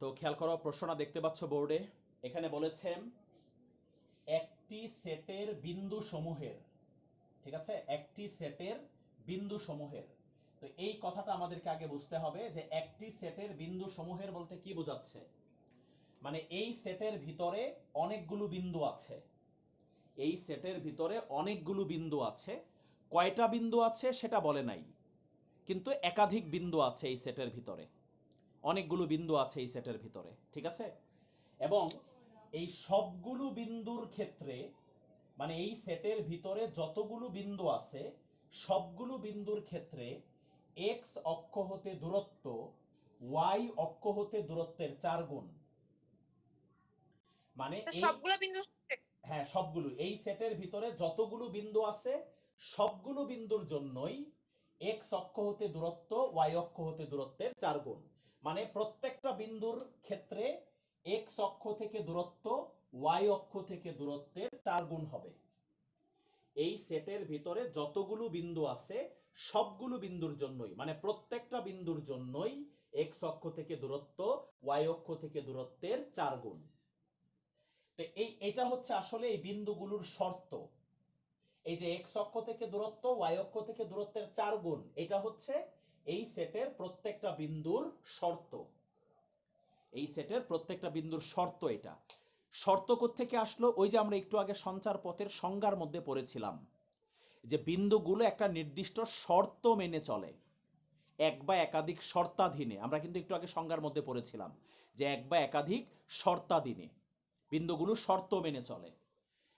তো খেয়াল করো, প্রশ্নটা দেখতে পাচ্ছ বোর্ডে। এখানে বলেছেন একটি সেটের বিন্দু সমূহের, ঠিক আছে, একটি সেটের বিন্দু সমূহের। তো এই কথাটা আমাদেরকে আগে বুঝতে হবে যে একটি সেটের বিন্দু সমূহের বলতে কি বোঝাচ্ছে। মানে এই সেটের ভিতরে অনেকগুলো বিন্দু আছে, এই সেটের ভিতরে অনেকগুলো বিন্দু আছে। কয়টা বিন্দু আছে সেটা বলে নাই, কিন্তু একাধিক বিন্দু আছে এই সেটের ভিতরে, অনেকগুলো বিন্দু আছে এই সেটের ভিতরে, ঠিক আছে। এবং এই সবগুলো বিন্দুর ক্ষেত্রে, মানে এই সেটের ভিতরে যতগুলো বিন্দু আছে সবগুলো বিন্দুর ক্ষেত্রে এক্স অক্ষ হতে দূরত্ব ওয়াই অক্ষ হতে দূরত্বের 4 গুণ। মানে এই সবগুলো বিন্দু, হ্যাঁ, সবগুলো, এই সেটের ভিতরে যতগুলো বিন্দু আছে সবগুলো বিন্দুর জন্যই এক্স অক্ষ হতে দূরত্ব ওয়াই অক্ষ হতে দূরত্বের 4 গুণ। মানে প্রত্যেকটা বিন্দুর ক্ষেত্রে এক্স অক্ষ থেকে দূরত্ব ওয়াই অক্ষ থেকে দূরত্বের 4 গুণ হবে। এই সেটের ভিতরে যতগুলো বিন্দু আছে সবগুলো বিন্দুর জন্যই, মানে প্রত্যেকটা বিন্দুর জন্যই এক্স অক্ষ থেকে দূরত্ব ওয়াই অক্ষ থেকে দূরত্বের 4 গুণ। তো এটা হচ্ছে আসলে এই বিন্দুগুলোর শর্ত। এই যে এক্স অক্ষ থেকে দূরত্ব ওয়াই অক্ষ থেকে দূরত্বের 4 গুণ, এটা হচ্ছে এই সেটের প্রত্যেকটা বিন্দুর শর্ত। এই সেটের প্রত্যেকটা বিন্দুর শর্ত এটা। শর্ত কোত্থেকে আসলো? ওই যে আমরা একটু আগে সঞ্চার পথের সংজ্ঞার মধ্যে পড়েছিলাম যে বিন্দুগুলো একটা নির্দিষ্ট শর্ত মেনে চলে, এক বা একাধিক শর্তাধীনে। আমরা কিন্তু একটু আগে সংজ্ঞার মধ্যে পড়েছিলাম যে এক বা একাধিক শর্তাধীনে বিন্দুগুলো শর্ত মেনে চলে।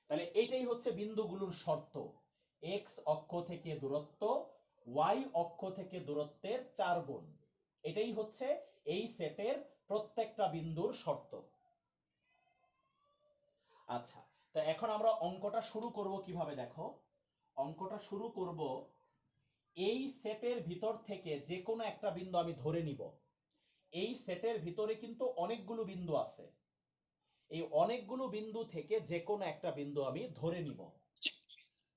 তাহলে এটাই হচ্ছে বিন্দুগুলোর শর্ত, এক্স অক্ষ থেকে দূরত্ব ওয়াই অক্ষ থেকে দূরত্বের 4 গুণ। এটাই হচ্ছে এই সেটের প্রত্যেকটা বিন্দুর শর্ত। আচ্ছা, তো এখন আমরা অঙ্কটা শুরু করব কিভাবে দেখো। অঙ্কটা শুরু করব, এই সেটের ভিতর থেকে যে কোনো একটা বিন্দু আমি ধরে নিব। এই সেটের ভিতরে কিন্তু অনেকগুলো বিন্দু আছে, এই অনেকগুলো বিন্দু থেকে যে কোনো একটা বিন্দু আমি ধরে নিব।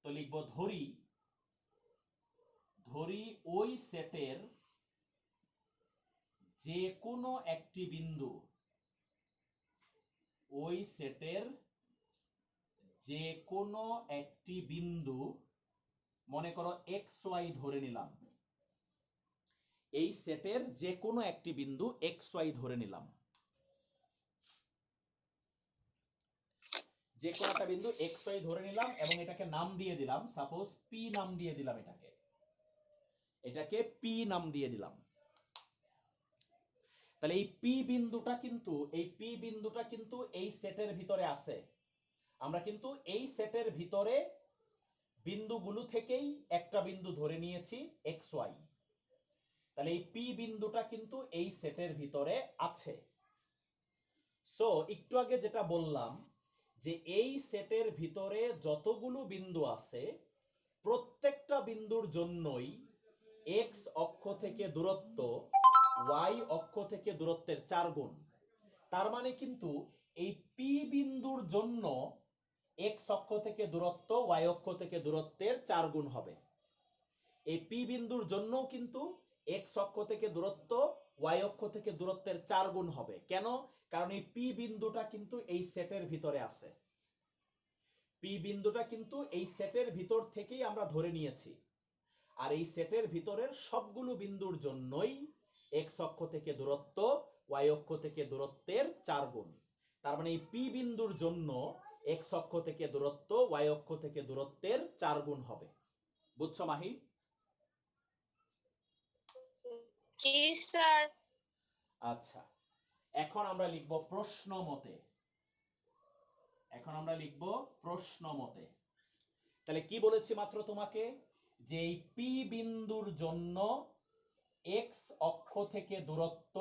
তো লিখব ধরি, ধরি ওই সেটের যে কোনো একটি বিন্দু, ওই সেটের যে কোনো একটি বিন্দু, মনে করো এক্স ওয়াই ধরে নিলাম, এই সেটের যে কোনো একটি বিন্দু এক্স ওয়াই ধরে নিলাম, যে কোনো একটা বিন্দু এক্স ওয়াই ধরে নিলাম এবং এটাকে নাম দিয়ে দিলাম, সাপোজ পি নাম দিয়ে দিলাম, এটাকে পি নাম দিয়ে দিলাম। তাহলে এই পি বিন্দুটা কিন্তু, এই পি বিন্দুটা কিন্তু এই সেটের ভিতরে আছে। আমরা কিন্তু এই সেটের ভিতরে বিন্দুগুলো থেকেই একটা বিন্দু ধরে নিয়েছি এক্স ওয়াই। তাহলে এই পি বিন্দুটা কিন্তু এই সেটের ভিতরে আছে। সো একটু আগে যেটা বললাম যে এই সেটের ভিতরে যতগুলো বিন্দু আছে প্রত্যেকটা বিন্দুর জন্যই এক্স অক্ষ থেকে দূরত্ব ওয়াই অক্ষ থেকে দূরত্বের 4 গুণ। তার মানে কিন্তু এই পি বিন্দুর জন্য এক্স অক্ষ থেকে দূরত্ব ওয়াই অক্ষ থেকে দূরত্বের 4 গুণ হবে। এই পি বিন্দুর জন্যও কিন্তু এক্স অক্ষ থেকে দূরত্ব ওয়াই অক্ষ থেকে দূরত্বের 4 গুণ হবে। কেন? কারণ এই পি বিন্দুটা কিন্তু এই সেটের ভিতরে আছে, পি বিন্দুটা কিন্তু এই সেটের ভিতর থেকেই আমরা ধরে নিয়েছি। আর এই সেটের ভিতরের সবগুলো বিন্দুর জন্যই এক্স অক্ষ থেকে দূরত্ব ওয়াই অক্ষ থেকে দূরত্বের 4 গুণ। তার মানে এই পি বিন্দুর জন্য এক্স অক্ষ থেকে দূরত্ব ওয়াই অক্ষ থেকে দূরত্বের 4 গুণ হবে। বুঝছো মাহি? জি স্যার। আচ্ছা, এখন আমরা লিখব প্রশ্ন মতে, এখন আমরা লিখব প্রশ্ন মতে। তাহলে কি বলেছি মাত্র তোমাকে, যে এই পি বিন্দুর জন্য এক্স অক্ষ থেকে দূরত্ব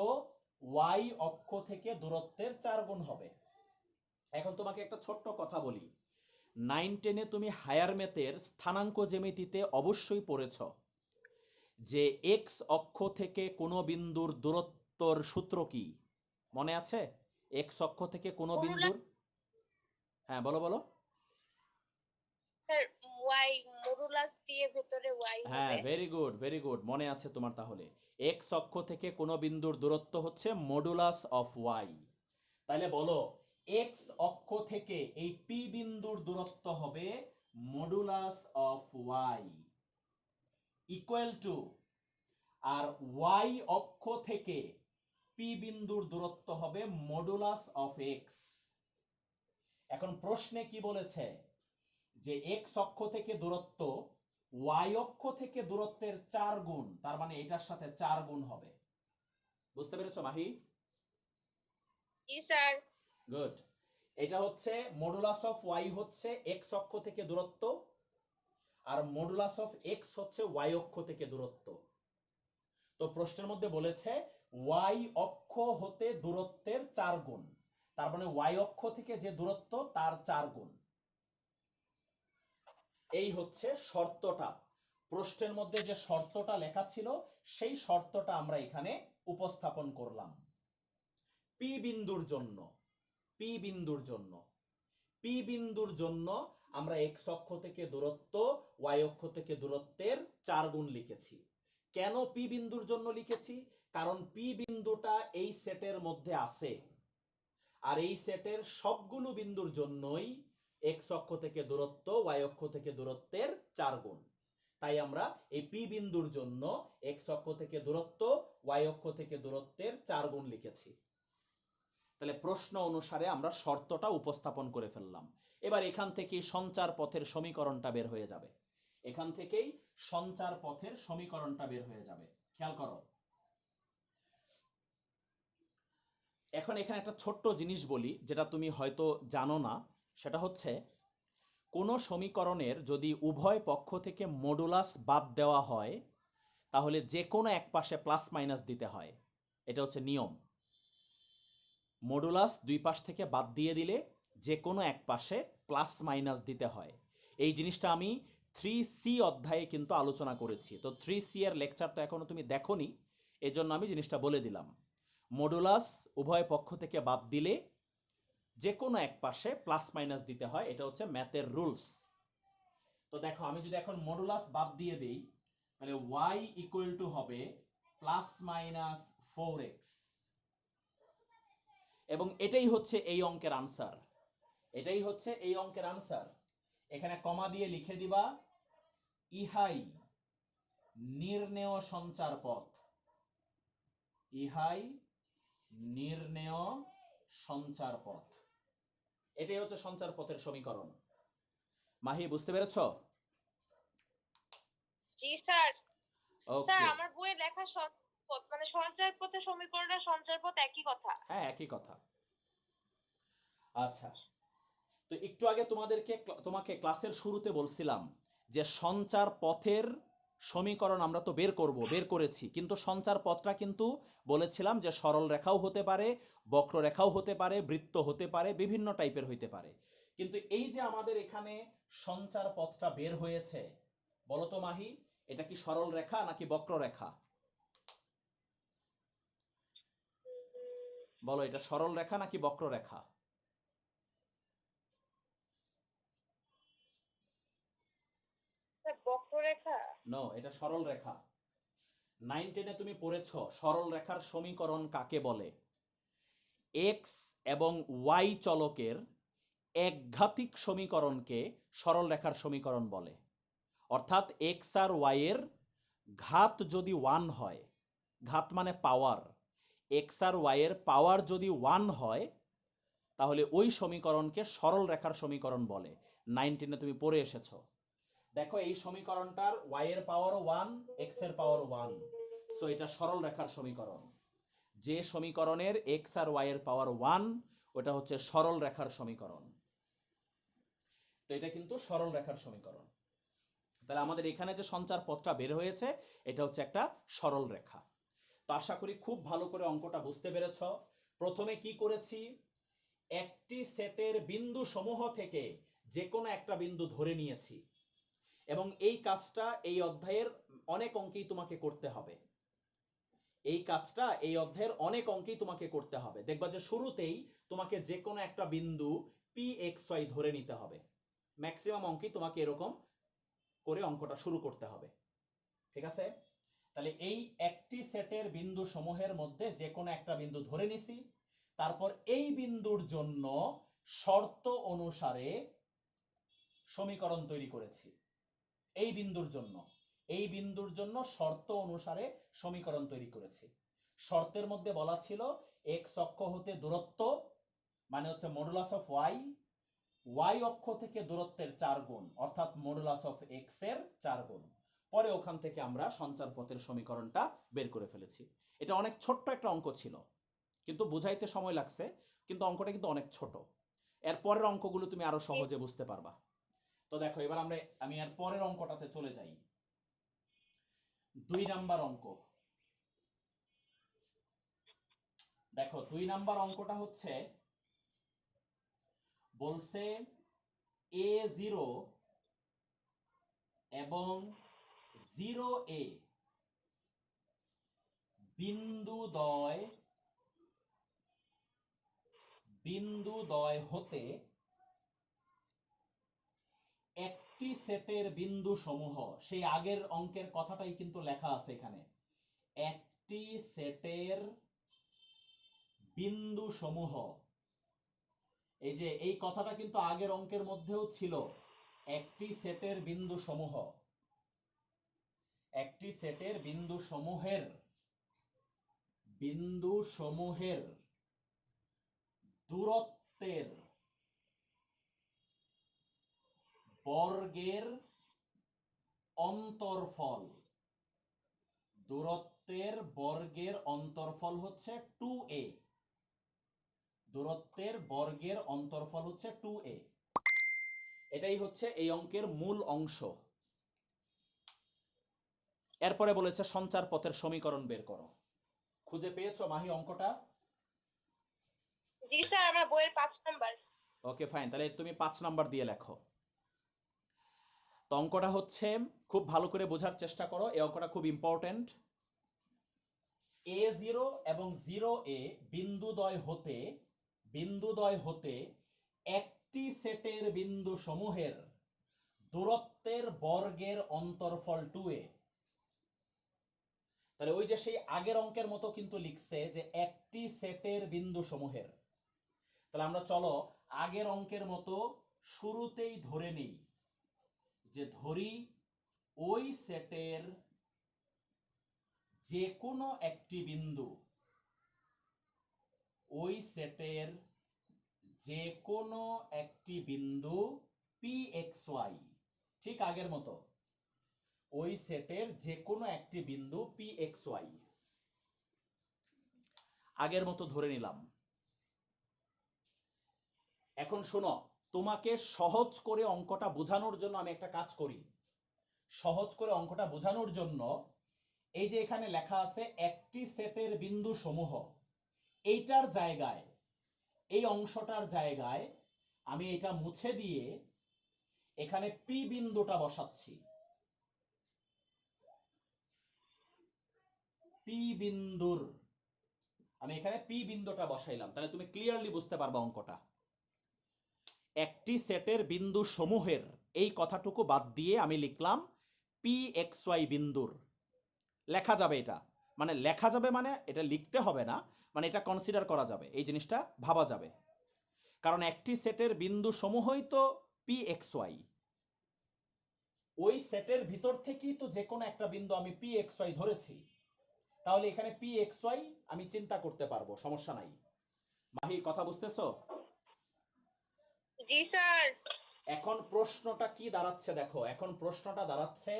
ওয়াই অক্ষ থেকে দূরত্বের 4 গুণ হবে। এখন তোমাকে একটা ছোট্ট কথা বলি, 9-10-এ তুমি হায়ার ম্যাথের স্থানাঙ্ক জ্যামিতিতে অবশ্যই পড়েছ যে এক্স অক্ষ থেকে কোনো বিন্দুর দূরত্বর সূত্র কি মনে আছে? এক্স অক্ষ থেকে কোনো বিন্দুর, হ্যাঁ বলো বলো। স্যার ওয়াই মডুলাস দিয়ে ভেতরে ওয়াই হ্যাঁ, হবে। ভেরি গুড, মনে আছে তোমার তাহলে। এক্স অক্ষ থেকে কোন বিন্দুর দূরত্ব হচ্ছে মডুলাস অফ ওয়াই। তাহলে বলো এক্স অক্ষ থেকে এই পি বিন্দুর দূরত্ব হবে modulus of y equal to, আর ওয়াই অক্ষ থেকে পি বিন্দুর দূরত্ব হবে মডুলাস অফ এক্স। এখন প্রশ্নে কি বলেছে যে এক্স অক্ষ থেকে দূরত্ব ওয়াই অক্ষ থেকে দূরত্বের 4 গুণ, তার মানে এটার সাথে 4 গুণ হবে। বুঝতে পেরেছো মাহি? জি স্যার। গুড। এটা হচ্ছে মডুলাস অফ ওয়াই হচ্ছে এক্স অক্ষ থেকে দূরত্ব, আর মডুলাস অফ এক্স হচ্ছে ওয়াই অক্ষ থেকে দূরত্ব। তো প্রশ্নের মধ্যে বলেছে ওয়াই অক্ষ হতে দূরত্বের 4 গুণ, তার মানে ওয়াই অক্ষ থেকে যে দূরত্ব তার 4 গুণ। এই হচ্ছে শর্তটা। প্রশ্নের মধ্যে যে শর্তটা লেখা ছিল সেই শর্তটা আমরা এখানে উপস্থাপন করলাম। পি বিন্দুর জন্য, পি বিন্দুর জন্য, পি বিন্দুর জন্য আমরা এক্স অক্ষ থেকে দূরত্ব ওয়াই অক্ষ থেকে দূরত্বের 4 গুণ লিখেছি। কেন পি বিন্দুর জন্য লিখেছি? কারণ পি বিন্দুটা এই সেটের মধ্যে আছে, আর এই সেটের সবগুলো বিন্দুর জন্যই এক্স অক্ষ থেকে দূরত্ব ওয়াই অক্ষ থেকে দূরত্বের 4 গুণ। তাই আমরা এই পি বিন্দুর জন্য এক্স অক্ষ থেকে দূরত্ব ওয়াই অক্ষ থেকে দূরত্বের 4 গুণ লিখেছি। তাহলে প্রশ্ন অনুসারে আমরা শর্তটা উপস্থাপন করে ফেললাম। এবার এখান থেকেই সঞ্চার পথের সমীকরণটা বের হয়ে যাবে। এখান থেকেই সঞ্চার পথের সমীকরণটা বের হয়ে যাবে। খেয়াল করো, এখন এখানে একটা ছোট্ট জিনিস বলি যেটা তুমি হয়তো জানো না। সেটা হচ্ছে কোন সমীকরণের যদি উভয় পক্ষ থেকে মডুলাস বাদ দেওয়া হয় তাহলে যে কোনো এক পাশে প্লাস মাইনাস দিতে হয়। এটা হচ্ছে নিয়ম। মডুলাস দুই পাশ থেকে বাদ দিয়ে দিলে যে কোনো এক পাশে প্লাস মাইনাস দিতে হয়। এই জিনিসটা আমি 3C অধ্যায়ে কিন্তু আলোচনা করেছি। তো 3C এর লেকচার তো এখনো তুমি দেখোনি, এজন্য আমি জিনিসটা বলে দিলাম। মডুলাস উভয় পক্ষ থেকে বাদ দিলে যে কোনো এক পাশে প্লাস মাইনাস দিতে হয়, এটা হচ্ছে ম্যাথের রুলস। তো দেখো আমি যদি এখন মডুলাস বাদ দিয়ে দেই তাহলে y ইকুয়াল টু হবে প্লাস মাইনাস 4x, এবং এটাই হচ্ছে এই অঙ্কের আনসার। এটাই হচ্ছে এই অঙ্কের আনসার। এখানে কমা দিয়ে লিখে দিবা ইহাই নির্ণেয় সঞ্চার পথ, ইহাই নির্ণেয় সঞ্চার পথ। এটাই হচ্ছে সঞ্চার পথের সমীকরণ। মাহি বুঝতে পেরেছো? জি স্যার। স্যার ওকে, আমার বইয়ে লেখা পথ মানে সঞ্চয় পথের সমীকরণ আর সঞ্চয় পথ একই কথা। হ্যাঁ একই কথা। আচ্ছা, তো একটু আগে তোমাকে ক্লাসের শুরুতে বলছিলাম যে সঞ্চার পথের সমীকরণ আমরা তো বের করেছি, কিন্তু সঞ্চার পথটা কিন্তু বলেছিলাম যে সরল রেখাও হতে পারে, বক্ররেখাও হতে পারে, বৃত্ত হতে পারে, বিভিন্ন টাইপের হইতে পারে। কিন্তু এই যে আমাদের এখানে সঞ্চার পথটা বের হয়েছে, বলো তো মাহি, এটা কি সরল রেখা নাকি বক্ররেখা? বলো, এটা সরল রেখা নাকি বক্ররেখা? বক্ররেখা। নো, এটা সরল রেখা। 9-10 তুমি পড়েছো সরল রেখার সমীকরণ কাকে বলে। এক্স এবং ওয়াই চলকের একঘাতিক সমীকরণকে সরল রেখার সমীকরণ বলে। অর্থাৎ এক্স আর ওয়াই এর ঘাত যদি 1 হয়, ঘাত মানে পাওয়ার, এক্স আর ওয়াই এর পাওয়ার যদি 1 হয় তাহলে ওই সমীকরণকে সরল রেখার সমীকরণ বলে। 9-10 তুমি পড়ে এসেছো। দেখো এই সমীকরণটার ওয়াই এর পাওয়ার 1, এক্স এর পাওয়ার 1, সো এটা সরল রেখার সমীকরণ। যে সমীকরণের এক্স আর ওয়াই এর পাওয়ার 1 ওটা হচ্ছে সরল রেখার সমীকরণ। তো এটা কিন্তু সরল রেখার সমীকরণ। তাহলে আমাদের এখানে যে সঞ্চার পথটা বের হয়েছে এটা হচ্ছে একটা সরল রেখা। তো আশা করি খুব ভালো করে অঙ্কটা বুঝতে পেরেছো। প্রথমে কি করেছি, একটি সেটের বিন্দু সমূহ থেকে যে কোনো একটা বিন্দু ধরে নিয়েছি, এবং এই কাজটা এই অধ্যায়ের অনেক অঙ্কেই তোমাকে করতে হবে। এই কাজটা এই অধ্যায়ের অনেক অঙ্কেই তোমাকে করতে হবে। দেখবা যে শুরুতেই তোমাকে যে কোনো একটা বিন্দু পি এক্স ওয়াই ধরে নিতে হবে। ম্যাক্সিমাম অঙ্কেই তোমাকে এরকম করে অঙ্কটা শুরু করতে হবে। ঠিক আছে, তাহলে এই একটি সেটের বিন্দু সমূহের মধ্যে যে কোনো একটা বিন্দু ধরে নিছি, তারপর এই বিন্দুর জন্য শর্ত অনুসারে সমীকরণ তৈরি করেছি। এই বিন্দুর জন্য শর্ত অনুসারে সমীকরণ তৈরি করেছি। শর্তের মধ্যে বলা ছিল এক্স অক্ষ হতে দূরত্ব মানে হচ্ছে মডুলাস অফ ওয়াই, ওয়াই অক্ষ থেকে দূরত্বের 4 গুণ অর্থাৎ মডুলাস অফ এক্স এর 4 গুণ। পরে ওখান থেকে আমরা সঞ্চার পথের সমীকরণটা বের করে ফেলেছি। এটা অনেক ছোট্ট একটা অঙ্ক ছিল, কিন্তু বুঝাইতে সময় লাগছে, কিন্তু অঙ্কটা কিন্তু অনেক ছোট। এর পরের অঙ্কগুলো তুমি আরো সহজে বুঝতে পারবা। তো দেখো এবার আমি এর পরের অঙ্কটাতে চলে যাই। 2 নাম্বার অঙ্ক। দেখো 2 নাম্বার অঙ্কটা হচ্ছে বলছে A0 এবং 0A বিন্দুদ্বয় হতে একটি সেটের বিন্দু সমূহ, সেই আগের অঙ্কের কথাটাই কিন্তু লেখা আছে এখানে, একটি সেটের বিন্দু সমূহ। এই যে এই কথাটা কিন্তু আগের অঙ্কের মধ্যেও ছিল, একটি সেটের বিন্দু সমূহ, একটি সেটের বিন্দু সমূহের দূরত্বের বর্গের অন্তরফল, দূরত্বের বর্গের অন্তরফল হচ্ছে 2a, দূরত্বের বর্গের অন্তরফল হচ্ছে 2a। এটাই হচ্ছে এই অঙ্কের মূল অংশ। এরপরে বলেছে সঞ্চার পথের সমীকরণ বের করো। খুঁজে পেয়েছো মাহি অঙ্কটা? জি স্যার, আমার বইয়ের 5 নাম্বার। ওকে ফাইন, তাহলে তুমি 5 নাম্বার দিয়ে লেখো। তো অঙ্কটা হচ্ছে, খুব ভালো করে বোঝার চেষ্টা করো, এই অঙ্কটা খুব ইম্পর্টেন্ট। A0 এবং 0A বিন্দুদ্বয় হতে একটি সেটের বিন্দু সমূহের দূরত্বের বর্গের অন্তরফল 2a। তাহলে ওই যে সেই আগের অঙ্কের মতো কিন্তু লিখছে যে একটি সেটের বিন্দু সমূহের। তাহলে আমরা চলো আগের অঙ্কের মতো শুরুতেই ধরে নিই, যে ধরি ওই সেটের যে কোনো একটি বিন্দু, ওই সেটের যে কোনো একটি বিন্দু pxy, ঠিক আগের মতো ওই সেটের যে কোনো একটি বিন্দু pxy আগের মতো ধরে নিলাম। এখন শোনো, তোমাকে সহজ করে অঙ্কটা বোঝানোর জন্য আমি একটা কাজ করি। সহজ করে অঙ্কটা বোঝানোর জন্য এই যে এখানে লেখা আছে একটি সেটের বিন্দু সমূহ, এইটার জায়গায়, এই অংশটার জায়গায় আমি এটা মুছে দিয়ে এখানে পি বিন্দুটা বসাচ্ছি। পি বিন্দুর আমি এখানে পি বিন্দুটা বসাইলাম, তাহলে তুমি ক্লিয়ারলি বুঝতে পারবা অঙ্কটা। একটি সেটের বিন্দু সমূহের এই কথাটুকু বাদ দিয়ে আমি লিখলাম pxy বিন্দুর। লেখা যাবে এটা, মানে লেখা যাবে মানে এটা লিখতে হবে না, মানে এটা কনসিডার করা যাবে, এই জিনিসটা ভাবা যাবে। কারণ একটি সেটের বিন্দু সমূহই তো pxy, ওই সেটের ভিতর থেকেই তো যে কোনো একটা বিন্দু আমি pxy ধরেছি, তাহলে এখানে pxy আমি চিন্তা করতে পারবো, সমস্যা নাই। মাহি কথা বুঝতেছো? জি স্যার। এখন প্রশ্নটা কি দাঁড়াচ্ছে দেখো, এখন প্রশ্নটা দাঁড়াচ্ছে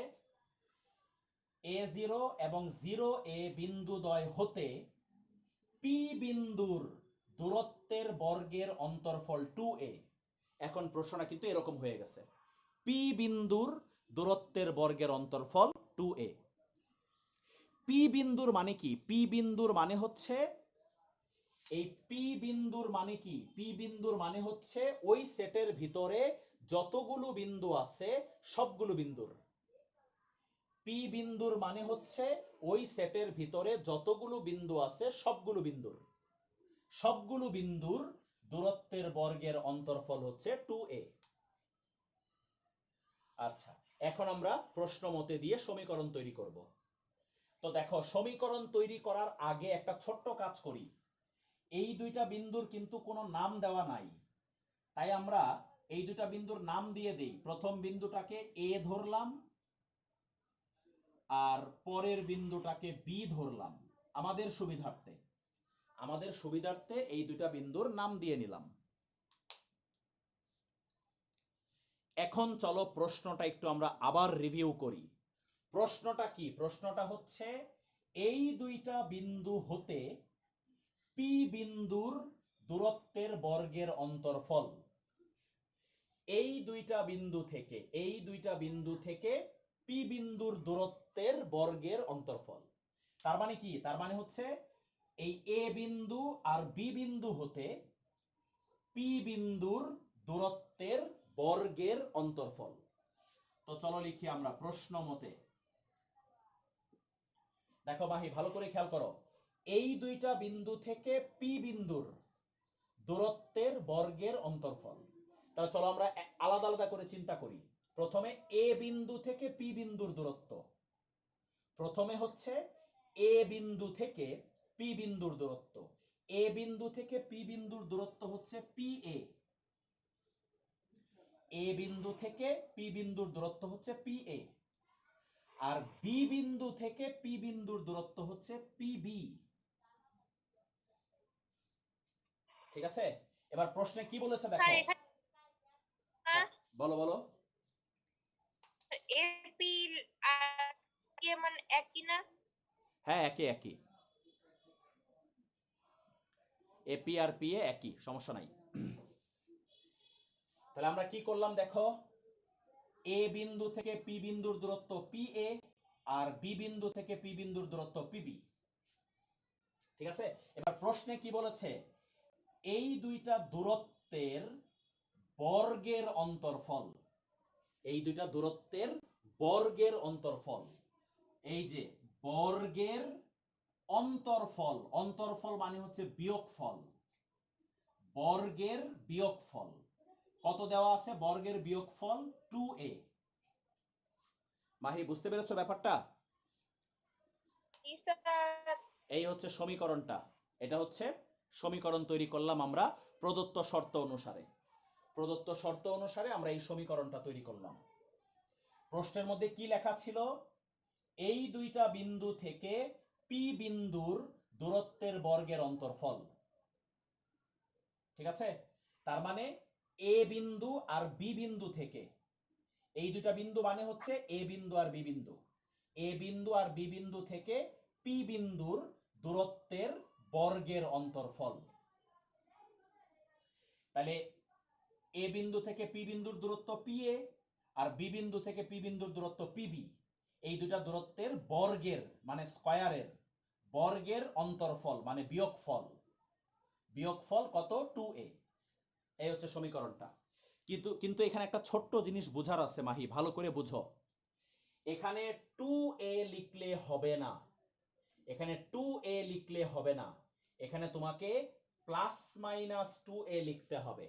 A0 এবং 0A বিন্দুদ্বয় হতে পি বিন্দুর দূরত্বের বর্গের অন্তরফল 2a। এখন প্রশ্নটা কিন্তু এরকম হয়ে গেছে, পি বিন্দুর দূরত্বের বর্গের অন্তরফল 2a। পি বিন্দুর মানে কি? পি বিন্দুর মানে হচ্ছে এই পি বিন্দুর মানে কি? পি বিন্দুর মানে হচ্ছে ওই সেটের ভিতরে যতগুলো বিন্দু আছে সবগুলো বিন্দুর। পি বিন্দুর মানে হচ্ছে ওই সেটের ভিতরে যতগুলো বিন্দু আছে সবগুলো বিন্দুর দূরত্বের বর্গের অন্তরফল হচ্ছে 2a। আচ্ছা, এখন আমরা প্রশ্ন মতে দিয়ে সমীকরণ তৈরি করব। তো দেখো, সমীকরণ তৈরি করার আগে একটা ছোট্ট কাজ করি। এই দুইটা বিন্দুর কিন্তু কোনো নাম দেওয়া নাই, তাই আমরা এই দুইটা বিন্দুর নাম দিয়ে দেই। প্রথম বিন্দুটাকে এ ধরলাম আর পরের বিন্দুটাকে বি ধরলাম। আমাদের সুবিধার্থে এই দুইটা বিন্দুর নাম দিয়ে নিলাম। এখন চলো প্রশ্নটা একটু আমরা আবার রিভিউ করি। প্রশ্নটা কি? প্রশ্নটা হচ্ছে এই দুইটা বিন্দু হতে পি বিন্দুর দূরত্বের বর্গের অন্তরফল। এই দুইটা বিন্দু থেকে পি বিন্দুর দূরত্বের বর্গের অন্তরফল। তার মানে কি? তার মানে হচ্ছে এই এ বিন্দু আর বি বিন্দু হতে পি বিন্দুর দূরত্বের বর্গের অন্তরফল। তো চলো লিখি আমরা প্রশ্ন মতে। দেখো মাহি, ভালো করে খেয়াল করো। এই দুইটা বিন্দু থেকে পি বিন্দুর দূরত্বের বর্গের অন্তরফল। তাহলে চলো আমরা আলাদা আলাদা করে চিন্তা করি। প্রথমে এ বিন্দু থেকে পি বিন্দুর দূরত্ব। প্রথমে হচ্ছে এ বিন্দু থেকে পি বিন্দুর দূরত্ব। এ বিন্দু থেকে পি বিন্দুর দূরত্ব হচ্ছে পি এ। এ বিন্দু থেকে পি বিন্দুর দূরত্ব হচ্ছে পি এ। আর বি বিন্দু থেকে পি বিন্দুর দূরত্ব হচ্ছে পি বি। ঠিক আছে? এবার প্রশ্নে কি বলেছে দেখো। স্যার এখানে বলো বলো। এপি আর পি মানে একই না? হ্যাঁ, একই। এপি আর পি এ একই, সমস্যা নাই। তাহলে আমরা কি করলাম দেখো। এ বিন্দু থেকে পি বিন্দুর দূরত্ব পি এ আর বি বিন্দু থেকে পি বিন্দুর দূরত্ব পি বি। ঠিক আছে? এবার প্রশ্নে কি বলেছে? এই দুইটা দূরত্বের বর্গের অন্তরফল। এই দুইটা দূরত্বের বর্গের অন্তরফল। এই যে বর্গের অন্তরফল। অন্তরফল মানে হচ্ছে বিয়োগফল। বর্গের বিয়োগফল কত দেওয়া আছে? বর্গের বিয়োগফল 2a। মাহি, বুঝতে পেরেছো ব্যাপারটা? এই হচ্ছে সমীকরণটা। এটা হচ্ছে সমীকরণ তৈরি করলাম আমরা প্রদত্ত শর্ত অনুসারে। প্রদত্ত শর্ত অনুসারে আমরা এই সমীকরণটা তৈরি করলাম। প্রশ্নের মধ্যে কি লেখা ছিল? এই দুইটা বিন্দু থেকে পি বিন্দুর দূরত্বের বর্গের অন্তরফল। ঠিক আছে? তার মানে এ বিন্দু আর বি বিন্দু থেকে, এই দুইটা বিন্দু মানে হচ্ছে এ বিন্দু আর বি বিন্দু। এ বিন্দু আর বি বিন্দু থেকে পি বিন্দুর দূরত্বের বর্গের অন্তরফল। তাহলে এ বিন্দু থেকে পি বিন্দুর দূরত্ব পি এ আর বি বিন্দু থেকে পি বিন্দুর দূরত্ব পি বি। এই দুইটা দূরত্বের বর্গের মানে স্কয়ারের বর্গের অন্তরফল মানে বিয়োগফল। বিয়োগফল কত? 2a। এই হচ্ছে সমীকরণটা। কিন্তু এখানে একটা ছোট্ট জিনিস বোঝার আছে মাহি, ভালো করে বুঝো। এখানে 2a লিখলে হবে না। এখানে 2a লিখলে হবে না। এখানে তোমাকে প্লাস মাইনাস 2a লিখতে হবে।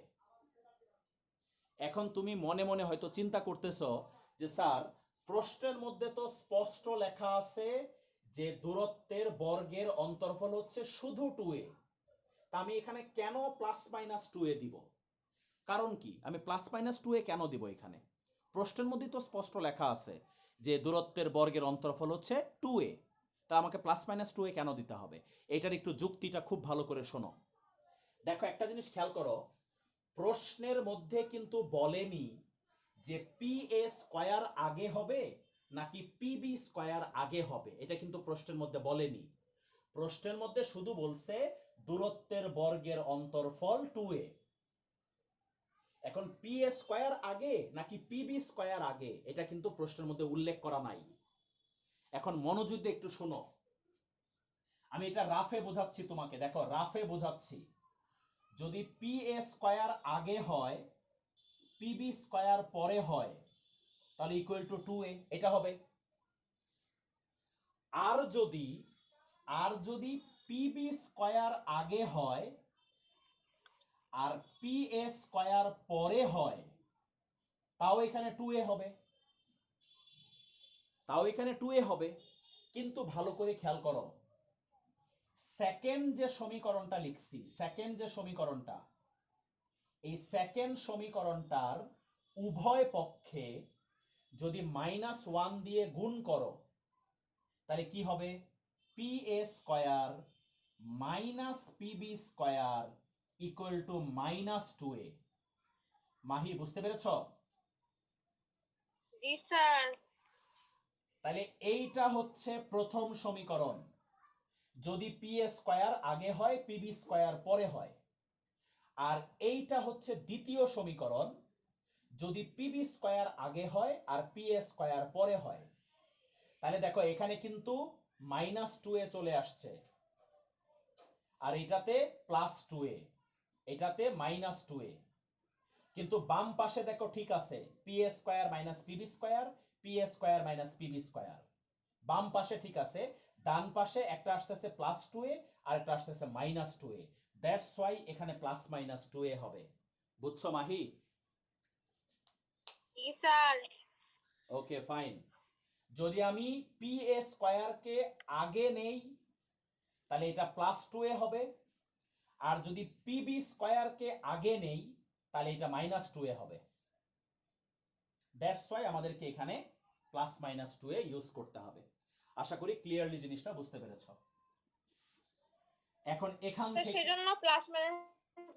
এখন তুমি মনে মনে হয়তো চিন্তা করতেছো যে স্যার, প্রশ্নের মধ্যে তো স্পষ্ট লেখা আছে যে দূরত্বের বর্গের অন্তরফল হচ্ছে শুধু 2a। তা আমি এখানে কেন প্লাস মাইনাস 2a দিব? কারণ কি? আমি প্লাস মাইনাস 2a কেন দিব? এখানে প্রশ্নের মধ্যে তো স্পষ্ট লেখা আছে যে দূরত্বের বর্গের অন্তরফল হচ্ছে 2a। তা আমাকে প্লাস মাইনাস 2a কেন দিতে হবে? এটার একটু যুক্তিটা খুব ভালো করে শোনো। দেখো, একটা জিনিস খেয়াল করো। প্রশ্নের মধ্যে কিন্তু বলেনি যে পি এ স্কয়ার আগে হবে নাকি পি বি স্কয়ার আগে হবে। এটা কিন্তু প্রশ্নের মধ্যে বলেনি। প্রশ্নের মধ্যে শুধু বলছে দূরত্বের বর্গের অন্তরফল 2a। এখন পি এ স্কয়ার আগে নাকি পি বি স্কয়ার আগে এটা কিন্তু প্রশ্নের মধ্যে উল্লেখ করা নাই। এখন মনোযোগ দিয়ে একটু শোনো। আমি এটা রাফে বোঝাচ্ছি তোমাকে। দেখো, রাফে বোঝাচ্ছি। যদি পি এ স্কয়ার আগে হয়, পি বি স্কয়ার পরে হয়, তাহলে ইকুয়াল টু 2a এটা হবে। আর যদি পি বি স্কয়ার আগে হয় আর পি এ স্কয়ার পরে হয়, তাও এখানে 2a হবে। তাও এখানে 2a হবে। কিন্তু ভালো করে খেয়াল করো, সেকেন্ড যে সমীকরণটা লিখছি, সেকেন্ড যে সমীকরণটা, এই সেকেন্ড সমীকরণটার উভয় পক্ষে যদি -1 দিয়ে গুণ করো তাহলে কি হবে? pa square minus PB square equal to -2a। Mahi বুঝতে পেরেছ? জি স্যার। তাহলে এইটা হচ্ছে প্রথম সমীকরণ, যদি pa স্কয়ার আগে হয় পিবি স্কয়ার পরে হয়। আর এইটা হচ্ছে দ্বিতীয় সমীকরণ, যদি পিবি স্কয়ার আগে হয় আর pa স্কয়ার পরে হয়। তাহলে দেখো এখানে কিন্তু -2a চলে আসছে, আর এটাতে +2a, এটাতে -2a। কিন্তু বাম পাশে দেখো ঠিক আছে, pa square minus PB square, pa square minus PB square, বাম পাশে ঠিক আছে। ডান পাশে একটা আসতেছে +2a আর একটা আসতেছে -2a, দ্যাটস ওয়াই এখানে +-2a হবে। বুঝছো মাহি? জি স্যার। Okay fine. যদি আমি pa স্কয়ারকে আগে নেই তাহলে এটা +2a হবে, আর যদি পিবি স্কয়ারকে আগে নেই তাহলে এটা -2a হবে। দ্যাটস ওয়াই আমাদেরকে এখানে +-2a ইউজ করতে হবে। আশা করি ক্লিয়ারলি জিনিসটা বুঝতে পেরেছো। এখন এখান তো থেকে সেজন্য প্লাস মাইনাস।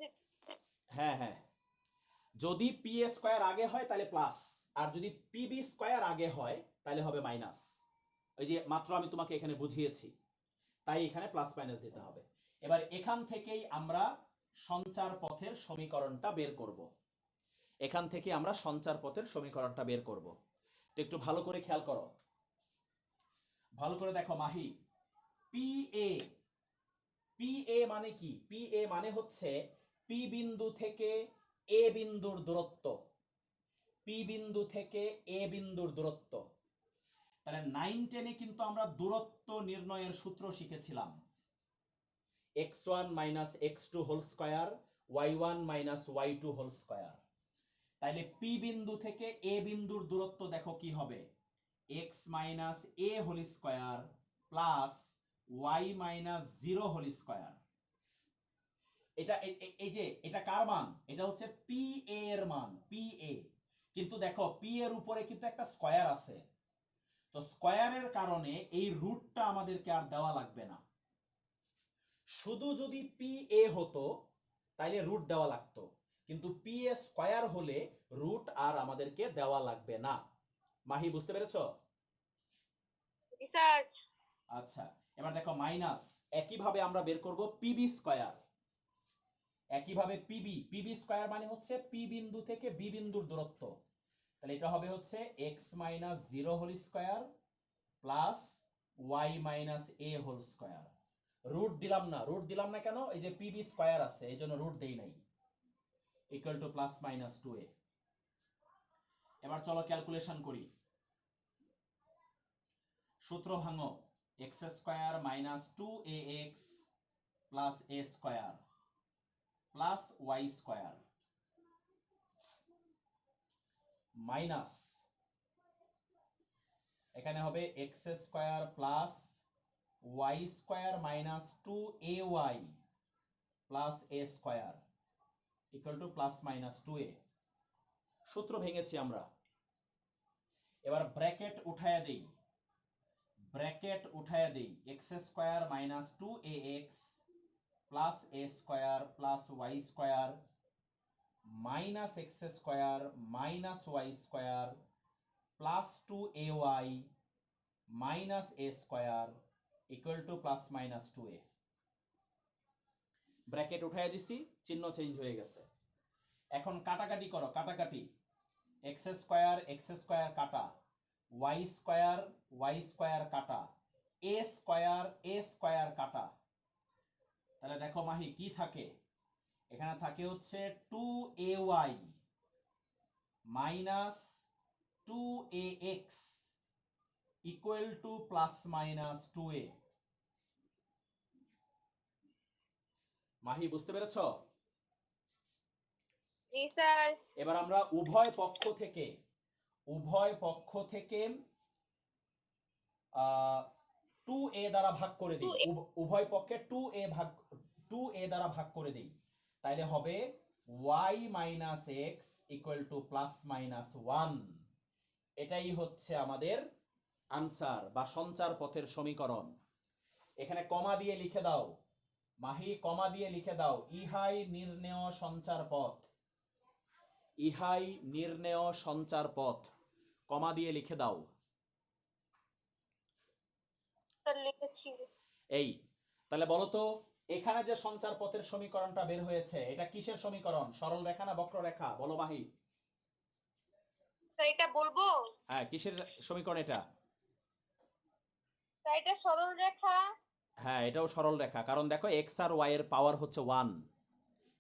হ্যাঁ হ্যাঁ, যদি pa স্কয়ার আগে হয় তাহলে প্লাস, আর যদি পিবি স্কয়ার আগে হয় তাহলে হবে মাইনাস। ওই যে মাত্র আমি তোমাকে এখানে বুঝিয়েছি, তাই এখানে প্লাস মাইনাস দিতে হবে। এবার এখান থেকেই আমরা সঞ্চার পথের সমীকরণটা বের করব। এখান থেকে আমরা সঞ্চার পথের সমীকরণটা বের করব। তো একটু ভালো করে খেয়াল করো, ভালো করে দেখো মাহি, PA, PA মানে কি? PA মানে হচ্ছে পি বিন্দু থেকে এ বিন্দুর দূরত্ব, পি বিন্দু থেকে এ বিন্দুর দূরত্ব। তাহলে 9 10-এ কিন্তু আমরা দূরত্ব নির্ণয়ের সূত্র শিখেছিলাম, x1 - x2 whole square, y1 - y2 whole square. তাহলে পি বিন্দু থেকে এ বিন্দুর দূরত্ব দেখো কি হবে, x - a whole square plus y - 0 whole square. এটা এই যে এটা কার মান? এটা হচ্ছে পি এর মান, পি এ। কিন্তু দেখো পি এর উপরে কিন্তু একটা স্কয়ার আছে, তো স্কয়ারের কারণে এই রুটটা আমাদেরকে আর দেওয়া লাগবে না। শুধু যদি পি এ হতো তাইলে রুট দেওয়া লাগতো, কিন্তু পি এ স্কয়ার হলে রুট আর আমাদেরকে দেওয়া লাগবে না। মাহি বুঝতে পেরেছো? জি স্যার। আচ্ছা, এবার দেখো মাইনাস, একইভাবে আমরা বের করব পিবি স্কয়ার। একইভাবে পিবি স্কয়ার মানে হচ্ছে পি বিন্দু থেকে বি বিন্দুর দূরত্ব। তাহলে এটা হবে হচ্ছে x - 0 whole square plus y - a whole square. Root দিলাম না, রুট দিলাম না কেন? এই যে পিবি স্কয়ার আছে এই জন্য রুট দেই নাই, ইকুয়াল টু +-2a। এবার চলো ক্যালকুলেশন করি। সূত্র ভাঙো, x square - 2ax plus a square plus y square minus, এখানে হবে x square plus y square minus 2ay plus a square equal to +-2a। সূত্র ভেঙেছি আমরা। এবার ব্র্যাকেট উঠায়া দেই, ব্র্যাকেট উঠায়া দেই, x square minus 2ax plus a square plus y square minus x square minus y square plus 2ay minus a square equal to +-2a। Bracket উঠায় দিছি, চিহ্ন change হয়ে গেছে। এখন কাটাকাটি করো, কাটাকাটি, x স্কয়ার কাটা, y স্কয়ার কাটা, a স্কয়ার কাটা। তাহলে দেখো মাহি কি থাকে, এখানে থাকে হচ্ছে 2ay minus 2ax equal to +-2a। Mahi বুঝতে পেরেছো? জি স্যার। এবার আমরা উভয় পক্ষ থেকে 2a দ্বারা ভাগ করে দিই, 2a উভয় পক্ষে 2a দ্বারা ভাগ করে দিই, তাইলে হবে y minus x equal to plus minus 1। এটাই হচ্ছে আমাদের আনসার বা সঞ্চার পথের সমীকরণ। এখানে কমা দিয়ে লিখে দাও মাহি, কমা দিয়ে লিখে দাও ইহাই নির্ণেয় সঞ্চার পথ, ইহাই নির্ণেয় সঞ্চার পথ, কমা দিয়ে লিখে দাও। লিখেছি। এই তাহলে বলো তো এখানে যে সঞ্চার পথের সমীকরণটা বের হয়েছে এটা কিসের সমীকরণ, সরল রেখা না বক্ররেখা, বলো মাহি। তো এটা বলবো, হ্যাঁ কিসের সমীকরণ এটা? তো এটা সরল রেখা। হ্যাঁ এটাও সরল রেখা, কারণ দেখো x আর y এর পাওয়ার হচ্ছে 1,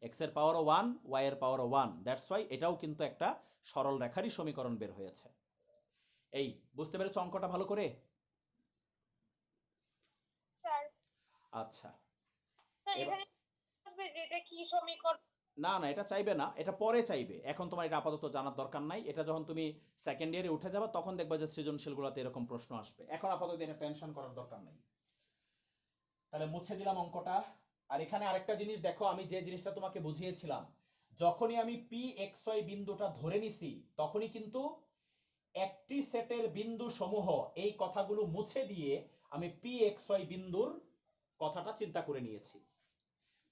x এর পাওয়ারও 1, y এর পাওয়ারও 1, দ্যাটস ওয়াই এটাও কিন্তু একটা সরল রেখারই সমীকরণ বের হয়েছে। এই বুঝতে পেরেছো অঙ্কটা ভালো করে? স্যার আচ্ছা তো এবার এখানে আসবে যে এটা কি সমীকরণ? না না এটা চাইবে না, এটা পরে চাইবে, এখন তোমার এটা আপাতত জানার দরকার নাই। এটা যখন তুমি সেকেন্ড ইয়ারে উঠে যাবে তখন দেখবা যে সৃজনশীলগুলোতে এরকম প্রশ্ন আসবে, এখন আপাতত এটা টেনশন করার দরকার নাই। তাহলে মুছে দিলাম অঙ্কটা। আর এখানে আরেকটা জিনিস দেখো, আমি যে জিনিসটা তোমাকে বুঝিয়েছিলাম, যখনই আমি পি এক্স ওয়াই বিন্দুটা ধরে নিছি তখনই কিন্তু একটি সেটের বিন্দু সমূহ এই কথাগুলো মুছে দিয়ে আমি পি এক্স ওয়াই বিন্দুর কথাটা চিন্তা করে নিয়েছি।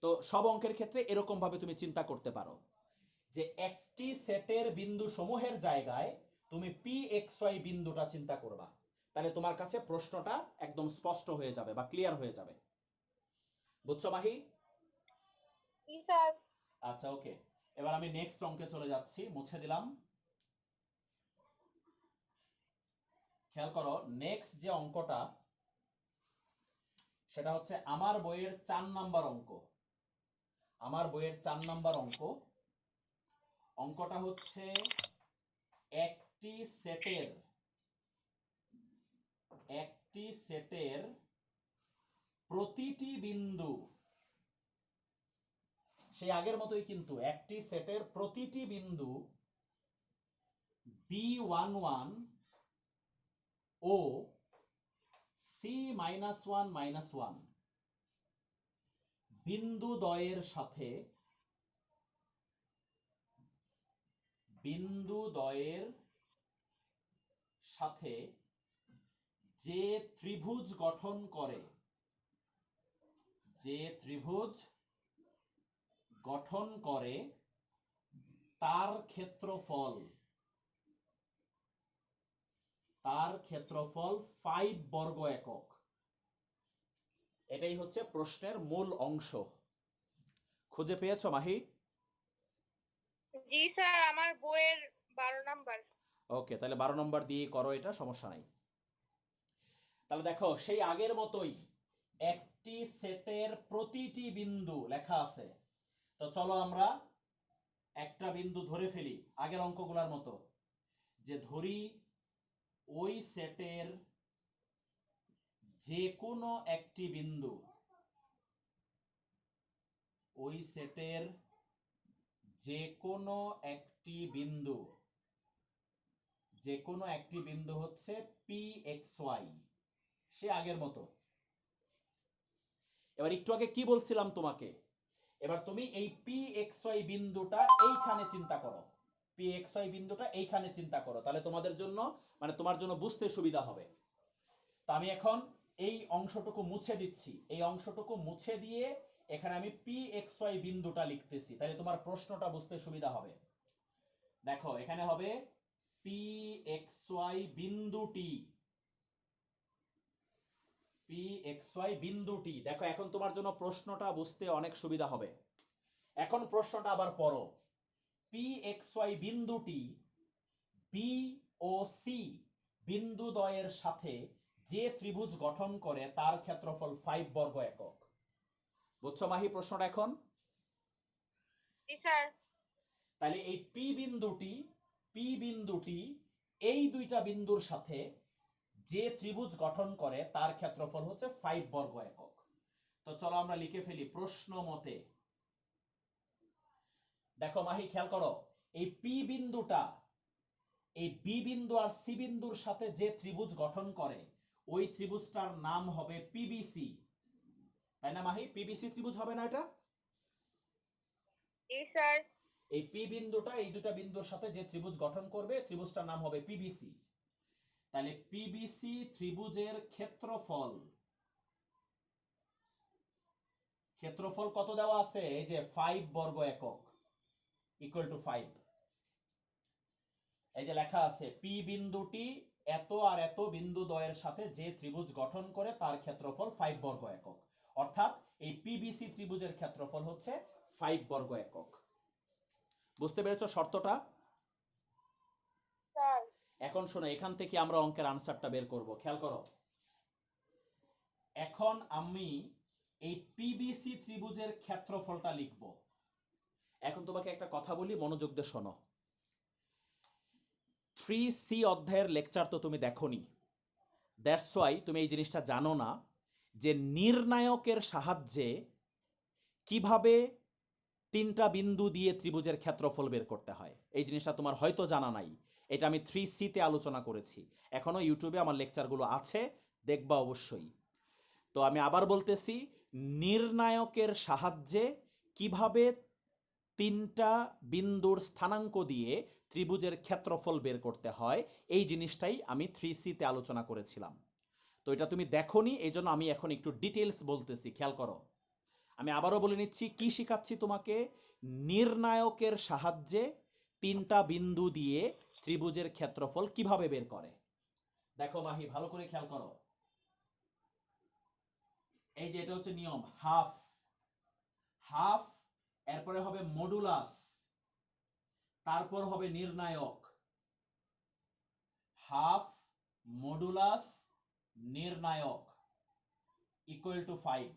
তো সব অঙ্কের ক্ষেত্রে এরকম ভাবে তুমি চিন্তা করতে পারো যে একটি সেটের বিন্দু সমূহের জায়গায় তুমি পি এক্স ওয়াই বিন্দুটা চিন্তা করবা, তাহলে তোমার কাছে প্রশ্নটা একদম স্পষ্ট হয়ে যাবে বা ক্লিয়ার হয়ে যাবে। বুঝছো মাহি? জি স্যার। আচ্ছা ওকে, এবার আমি নেক্সট অঙ্কে চলে যাচ্ছি, মুছে দিলাম। খেয়াল করো নেক্সট যে অঙ্কটা সেটা হচ্ছে আমার বইয়ের 4 নাম্বার অঙ্ক, আমার বইয়ের 4 নাম্বার অঙ্ক। অঙ্কটা হচ্ছে একটি সেটের প্রতিটি বিন্দু, সেই আগের মতোই কিন্তু একটি সেটের প্রতিটি বিন্দু B11 ও C-1 বিন্দু দ্বয়ের সাথে যে ত্রিভুজ গঠন করে, তার ক্ষেত্রফল 5 বর্গ একক। এটাই হচ্ছে প্রশ্নের মূল অংশ। খুঁজে পেয়েছো মাহি? জি স্যার, আমার বইয়ের 12 নাম্বার। ওকে তাহলে 12 নম্বর দিয়ে করো, এটা সমস্যা নাই। তাহলে দেখো সেই আগের মতোই একটি সেটের প্রতিটি বিন্দু লেখা আছে। তো চলো আমরা একটা বিন্দু ধরে ফেলি আগের অঙ্কগুলোর মতো, যে ধরি ওই সেটের যে কোনো একটি বিন্দু, ওই সেটের যে কোনো একটি বিন্দু, যে কোনো একটি বিন্দু হচ্ছে পি এক্স ওয়াই, সে আগের মতো। এবার একটু আগে কি বলছিলাম তোমাকে, এবার তুমি এই পি এক্স ওয়াই বিন্দুটা এইখানে চিন্তা করো, পি এক্স ওয়াই বিন্দুটা এইখানে চিন্তা করো, তাহলে তোমাদের জন্য মানে তোমার জন্য বুঝতে সুবিধা হবে। তো আমি এখন এই অংশটুকু মুছে দিচ্ছি, এই অংশটুকু মুছে দিয়ে এখানে আমি পি এক্স ওয়াই বিন্দুটা লিখতেছি, তাহলে তোমার প্রশ্নটা বুঝতে সুবিধা হবে। দেখো এখানে হবে পি এক্স ওয়াই বিন্দুটি, পি এক্স ওয়াই বিন্দুটি। দেখো এখন তোমার জন্য প্রশ্নটা বুঝতে অনেক সুবিধা হবে। এখন প্রশ্নটা আবার পড়ো, পি এক্স ওয়াই বিন্দুটি বি ও সি বিন্দু দ্বয়ের সাথে যে ত্রিভুজ গঠন করে তার ক্ষেত্রফল 5 বর্গ একক। বুঝছো মাহি প্রশ্নটা এখন? জি স্যার। তাহলে এই পি বিন্দুটি এই দুইটা বিন্দুর সাথে যে ত্রিভুজ গঠন করে তার ক্ষেত্রফল হচ্ছে 5 বর্গ একক। তো চলো আমরা লিখে ফেলি প্রশ্ন মতে। দেখো মাহি খেয়াল করো, এই পি বিন্দুটা এই বি বিন্দু আর সি বিন্দুর সাথে যে ত্রিভুজ গঠন করে ওই ত্রিভুজটার নাম হবে পিবিসি, তাই না মাহি? পিবিসি ত্রিভুজ হবে না এটা? জি স্যার। এই পি বিন্দুটা এই দুটা বিন্দুর সাথে যে ত্রিভুজ গঠন করবে ত্রিভুজটার নাম হবে পিবিসি। তাহলে পিবিসি ত্রিভুজের ক্ষেত্রফল, ক্ষেত্রফল কত দেওয়া আছে? এই যে 5 বর্গ একক ইকুয়াল টু 5। এই যে লেখা আছে পি বিন্দুটি এত আর এত বিন্দু দ্বয়ের সাথে যে ত্রিভুজ গঠন করে তার ক্ষেত্রফল 5 বর্গ একক। অর্থাৎ এই পিবিসি ত্রিভুজের ক্ষেত্রফল হচ্ছে 5 বর্গ একক। বুঝতে পেরেছো শর্তটা? স্যার এখন শোনো, এখান থেকে আমরা অঙ্কের আনসারটা বের করব। খেয়াল করো, এখন আমি এই পিবিসি ত্রিভুজের ক্ষেত্রফলটা লিখব। এখন তোমাকে একটা কথা বলি, মনোযোগ দিয়ে শোনো। 3C অধ্যায়ের লেকচার তো তুমি দেখোনি, দ্যাটস ওয়াই তুমি এই জিনিসটা জানো না যে নির্ণায়কের সাহায্যে কিভাবে তিনটা বিন্দু দিয়ে ত্রিভুজের ক্ষেত্রফল বের করতে হয়। এই জিনিসটা তোমার হয়তো জানা নাই, এটা আমি 3C তে আলোচনা করেছি। এখনো ইউটিউবে আমার লেকচারগুলো আছে, দেখবা অবশ্যই। তো আমি আবার বলতেছি, নির্ণায়কের সাহায্যে কিভাবে তিনটা বিন্দুর স্থানাঙ্ক দিয়ে ত্রিভুজের ক্ষেত্রফল বের করতে হয়, এই জিনিসটাই আমি 3C তে আলোচনা করেছিলাম। তো এটা তুমি দেখোনি, এই জন্য আমি এখন একটু ডিটেলস বলতেছি, খেয়াল করো। আমি আবারও বলে নিচ্ছি কি শিখাচ্ছি তোমাকে। নির্ণায়কের সাহায্যে তিনটা বিন্দু দিয়ে ত্রিভুজের ক্ষেত্রফল কিভাবে বের করে। দেখো মাহি, ভালো করে খেয়াল করো। এই যে এটা হচ্ছে নিয়ম, হাফ হাফ, এরপরে হবে মডুলাস, তারপর হবে নির্ণায়ক। হাফ মডুলাস নির্ণায়ক ইকুয়াল টু 5।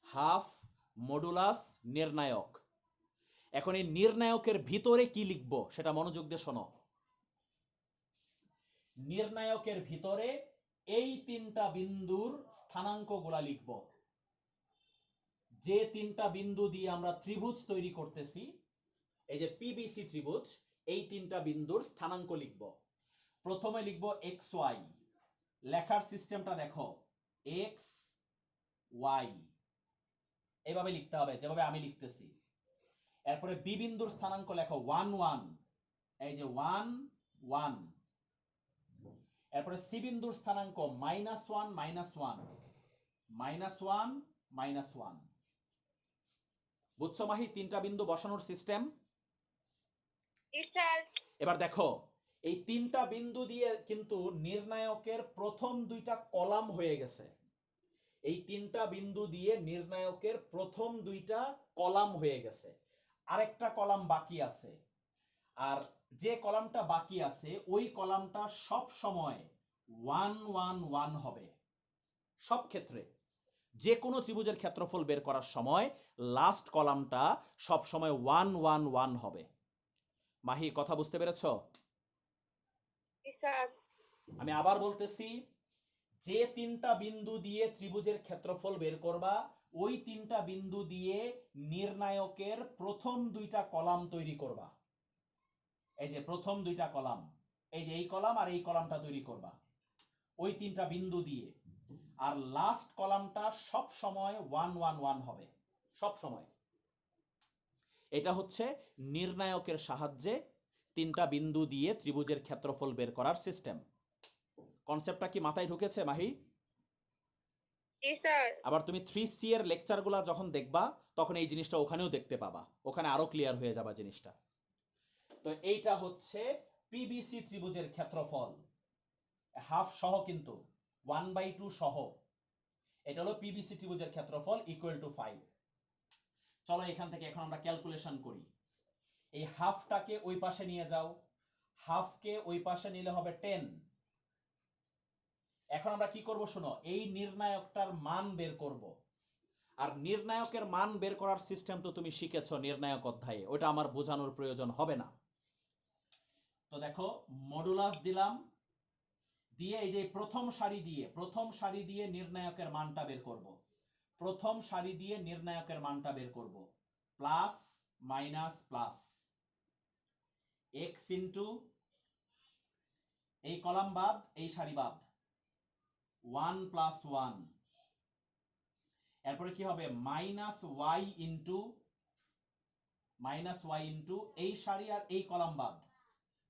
হাফ মডুলাস নির্ণায়ক। এখন এই নির্ণায়কের ভিতরে কি লিখব সেটা মনোযোগ দিয়ে শোনো। নির্ণায়কের ভিতরে এই তিনটা বিন্দুর স্থানাঙ্কগুলা লিখব। যে তিনটা বিন্দু দিয়ে আমরা ত্রিভুজ তৈরি করতেছি, এই যে পিবিসি ত্রিভুজ, এই তিনটা বিন্দুর স্থানাঙ্ক লিখব। প্রথমে লিখব এক্স ওয়াই। লেখার সিস্টেমটা দেখো, এক্স ওয়াই এভাবে লিখতে হবে যেভাবে আমি লিখতেছি। এরপরে বি বিন্দুর স্থানাঙ্ক লেখো 1 1, এই যে 1 1। এরপরে সি বিন্দুর স্থানাঙ্ক -1 -1 -1 -1। বুঝছো মাহি তিনটা বিন্দু বসানোর সিস্টেম? জি স্যার। এবার দেখো, এই তিনটা বিন্দু দিয়ে কিন্তু নির্ণায়কের প্রথম দুইটা কলাম হয়ে গেছে। এই তিনটা বিন্দু দিয়ে নির্ণায়কের প্রথম দুইটা কলাম হয়ে গেছে, আরেকটা কলাম বাকি আছে। আর যে কলামটা বাকি আছে ওই কলামটা সব সময় 1 1 1 হবে। সব ক্ষেত্রে যে কোনো ত্রিভুজের ক্ষেত্রফল বের করার সময় লাস্ট কলামটা সব সময় 1 1 1 হবে। মাহি কথা বুঝতে পেরেছো? জি স্যার। আমি আবার বলতেছি, যে তিনটা বিন্দু দিয়ে ত্রিভুজের ক্ষেত্রফল বের করবা ওই তিনটা বিন্দু দিয়ে নির্ণায়কের প্রথম দুইটা কলাম তৈরি করবা। এই যে প্রথম দুইটা কলাম, এই যে এই কলাম আর এই কলামটা তৈরি করবা ওই তিনটা বিন্দু দিয়ে। আর লাস্ট কলামটা সব সময় 1 1 1 হবে, সব সময়। এটা হচ্ছে নির্ণায়কের সাহায্যে তিনটা বিন্দু দিয়ে ত্রিভুজের ক্ষেত্রফল বের করার সিস্টেম। কনসেপ্টটা কি মাথায় ঢুকেছে মাহি? জি স্যার। আবার তুমি 3C এর লেকচারগুলো যখন দেখবা তখন এই জিনিসটা ওখানেও দেখতে পাবা, ওখানে আরো ক্লিয়ার হয়ে যাবে জিনিসটা। তো এইটা হচ্ছে পিবিসি ত্রিভুজের ক্ষেত্রফল, হাফ সহ কিন্তু 1/2 সহ। এটা হলো পিবিসি ত্রিভুজের ক্ষেত্রফল ইকুয়াল টু 5। চলো এখান থেকে এখন আমরা ক্যালকুলেশন করি। এই হাফটাকে ওই পাশে নিয়ে যাও, হাফকে ওই পাশে নিলে হবে 10। এখন আমরা কি করব শোনো, এই নির্ণায়কটার মান বের করব। আর নির্ণায়কের মান বের করার সিস্টেম তো তুমি শিখেছো নির্ণায়ক অধ্যায়ে, ওটা আমার বোঝানোর প্রয়োজন হবে না। তো দেখো মডুলাস দিলাম, দিয়ে এই যে প্রথম সারি দিয়ে নির্ণায়কের মানটা বের করব। প্রথম সারি দিয়ে নির্ণায়কের মানটা বের করব, plus minus plus, x into এই কলাম বাদ, এই সারি বাদ, 1 প্লাস 1। এরপরে কি হবে, মাইনাস ওয়াই ইন্টু এই সারি আর এই কলাম বাদ,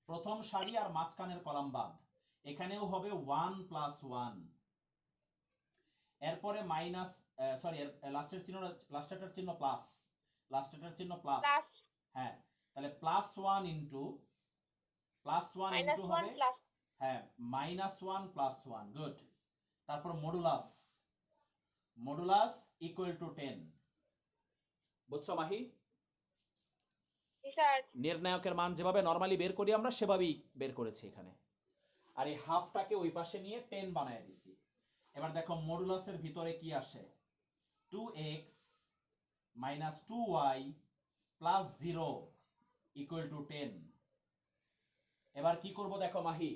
প্রথম সারি আর মাঝখানের কলাম বাদ, এখানেও হবে 1 প্লাস 1। এরপরে মাইনাস, সরি লাস্টেরটার চিহ্ন প্লাস, লাস্টেরটার চিহ্ন প্লাস, প্লাস হ্যাঁ, তাহলে প্লাস 1 ইন্টু মাইনাস ওয়ান হবে, প্লাস হ্যাঁ, মাইনাস 1 প্লাস 1, গুড। তারপর মডুলাস ইকুয়াল টু 10। বুঝছো মাহি? স্যার। নির্ণায়কের মান যেভাবে নরমালি বের করি আমরা সেভাবেই বের করেছি এখানে, আর এই হাফটাকে ওই পাশে নিয়ে 10 বানায় দিছি। এবার দেখো মডুলাসের ভিতরে কি আসে, 2x minus 2y plus 0 equal to 10। এবার কি করব দেখো মাহি,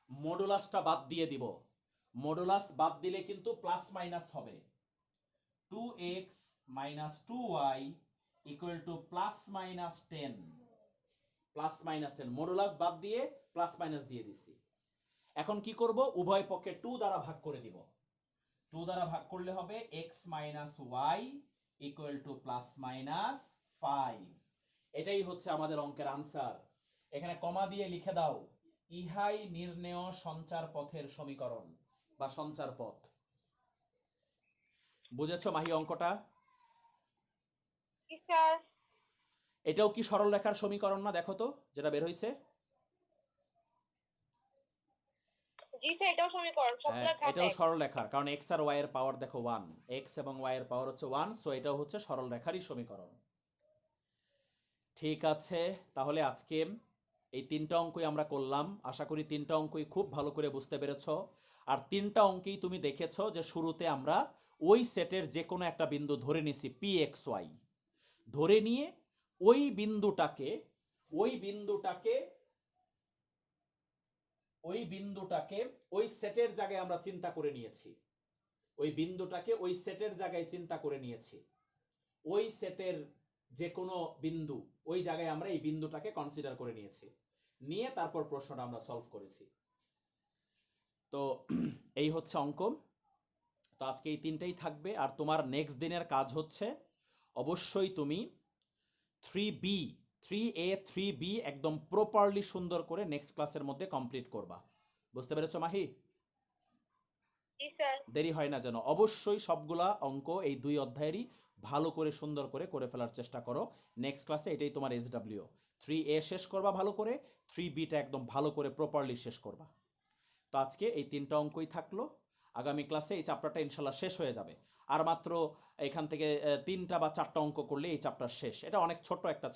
মডুলাসটা বাদ দিয়ে দিব। মডুলাস বাদ দিলে কিন্তু প্লাস মাইনাস হবে, 2x minus 2y equal to plus minus 10। Plus minus 10 modulus বাদ দিয়ে প্লাস মাইনাস দিয়ে দিছি। এখন কি করব, উভয় পক্ষে 2 দ্বারা ভাগ করে দিব। 2 দ্বারা ভাগ করলে হবে x minus y equal to plus minus 5। এটাই হচ্ছে আমাদের অঙ্কের আনসার। এখানে কমা দিয়ে লিখে দাও, ইহাই নির্ণেয় সঞ্চার পথের সমীকরণ বা সঞ্চার পথ। বুঝেছো মাহি অঙ্কটা? স্যার। এটাও কি সরল রেখার সমীকরণ না, দেখো তো যেটা বের হইছে। জি স্যার, এটাও সমীকরণ, সবগুলা ঘাত এটাও এক। সরল রেখার, কারণ x আর y এর পাওয়ার দেখো 1, x এবং y এর পাওয়ার হচ্ছে 1, সো এটাও হচ্ছে সরল রেখারই সমীকরণ। ঠিক আছে, তাহলে আজকে এই 3টা অঙ্কই আমরা করলাম। আশা করি 3টা অঙ্কই খুব ভালো করে বুঝতে পেরেছো। আর 3টা অঙ্কেই তুমি দেখেছো যে শুরুতে আমরা ওই সেটের যে কোনো একটা বিন্দু ধরে নিছি pxy, ধরে নিয়ে ওই বিন্দুটাকে ওই সেটের জায়গায় আমরা চিন্তা করে নিয়েছি। ওই বিন্দুটাকে ওই সেটের জায়গায় চিন্তা করে নিয়েছি। ওই সেটের যে কোনো বিন্দু, ওই জায়গায় আমরা এই বিন্দুটাকে কনসিডার করে নিয়েছি, নিয়ে তারপর প্রশ্নটা আমরা সলভ করেছি। তো এই হচ্ছে অঙ্ক। তো আজকে এই 3টাই থাকবে। আর তোমার নেক্সট দিনের কাজ হচ্ছে অবশ্যই তুমি 3A 3B একদম প্রপারলি সুন্দর করে নেক্সট ক্লাসের মধ্যে কমপ্লিট করবা। বুঝতে পেরেছো মাহি? জি স্যার। দেরি হয় না যেন। অবশ্যই সবগুলা অঙ্ক এই 2 অধ্যায়েরই ভালো করে সুন্দর করে ফেলার চেষ্টা করো। নেক্সট ক্লাসে এটাই তোমার SW, 3A শেষ করবা ভালো করে, 3Bটা একদম ভালো করে প্রপারলি শেষ করবা। তো আজকে এই 3টা অঙ্কই থাকলো। আগামী ক্লাসে এই চ্যাপ্টারটা ইনশাল্লাহ শেষ হয়ে যাবে। আর মাত্র এখান থেকে 3টা বা 4টা অঙ্ক করলে এই চ্যাপ্টার শেষ। এটা অনেক ছোট্ট একটা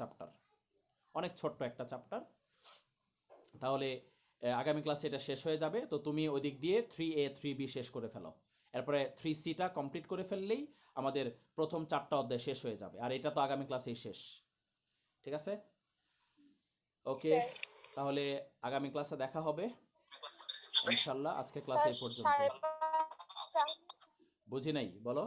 চ্যাপ্টার, তাহলে আগামী ক্লাসে এটা শেষ হয়ে যাবে। তো তুমি ওই দিক দিয়ে 3A 3B শেষ করে ফেলো। এরপরে 3Cটা কমপ্লিট করে ফেললেই আমাদের প্রথম 4টা অধ্যায় শেষ হয়ে যাবে। আর এটা তো আগামী ক্লাসেই শেষ। ঠিক আছে? ওকে, তাহলে আগামী ক্লাসে দেখা হবে ইনশাল্লাহ। আজকে ক্লাস এই পর্যন্তই। বুঝি নাই, বলো।